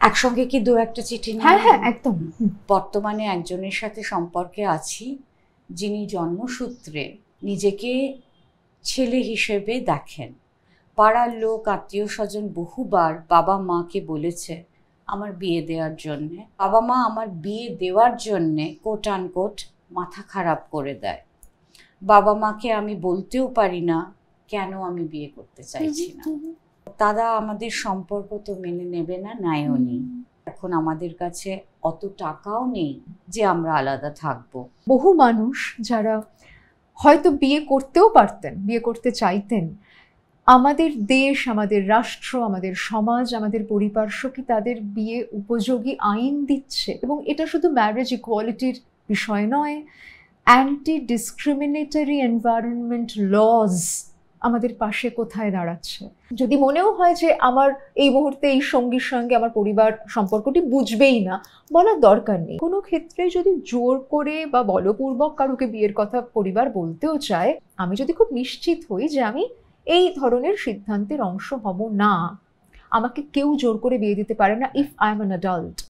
একসঙ্গে কি দু একটা চিঠি? হ্যাঁ হ্যাঁ একদম। বর্তমানে একজনের সাথে সম্পর্কে আছি যিনি জন্মসূত্রে নিজেকে ছেলে হিসেবে দেখেন। পাড়ার লোক, আত্মীয় স্বজন বহুবার বাবা মাকে বলেছে আমার বিয়ে দেওয়ার জন্যে। বাবা মা আমার বিয়ে দেওয়ার জন্যে কোট আনকোট মাথা খারাপ করে দেয়। বাবা মাকে আমি বলতেও পারি না কেন আমি বিয়ে করতে চাইছি না। তারা আমাদের সম্পর্ক তো মেনে নেবে না, নাইও নেই। এখন আমাদের কাছে অত টাকাও নেই যে আমরা আলাদা থাকবো। বহু মানুষ যারা হয়তো বিয়ে করতেও পারতেন, বিয়ে করতে চাইতেন, আমাদের দেশ, আমাদের রাষ্ট্র, আমাদের সমাজ, আমাদের পরিপার্শ্ব কি তাদের বিয়ে উপযোগী আইন দিচ্ছে? এবং এটা শুধু ম্যারেজ ইকুয়ালিটির বিষয় নয়, অ্যান্টি ডিসক্রিমিনেটরি এনভায়রনমেন্ট লজ আমাদের পাশে কোথায় দাঁড়াচ্ছে? যদি মনেও হয় যে আমার এই মুহূর্তে এই সঙ্গীর সঙ্গে আমার পরিবার সম্পর্কটি বুঝবেই না, বলার দরকার নেই। কোনো ক্ষেত্রে যদি জোর করে বা বলপূর্বক কারোকে বিয়ের কথা পরিবার বলতেও চায়, আমি যদি খুব নিশ্চিত হই যে আমি এই ধরনের সিদ্ধান্তের অংশ হব না, আমাকে কেউ জোর করে বিয়ে দিতে পারে না if I am an adult.